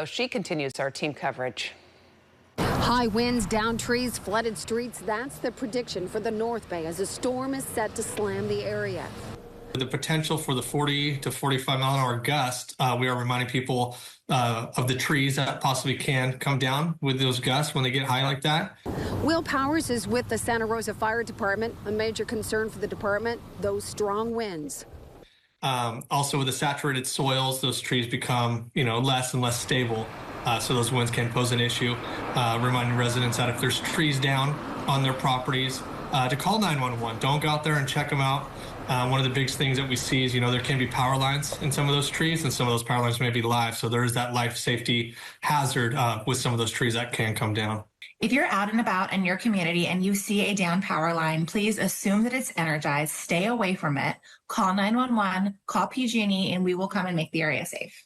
She continues our team coverage. High winds, downed trees, flooded streets. That's the prediction for the North Bay as a storm is set to slam the area. The potential for the 40 to 45 mile an hour gust, we are reminding people of the trees that possibly can come down with those gusts when they get high like that. Will Powers is with the Santa Rosa Fire Department. A major concern for the department, those strong winds. Also with the saturated soils, those trees become, less and less stable. So those winds can pose an issue. Reminding residents that if there's trees down on their properties, to call 911. Don't go out there and check them out. One of the big things that we see is, there can be power lines in some of those trees, and some of those power lines may be live. So there is that life safety hazard with some of those trees that can come down. If you're out and about in your community and you see a down power line, please assume that it's energized. Stay away from it. Call 911, call PG&E, and we will come and make the area safe.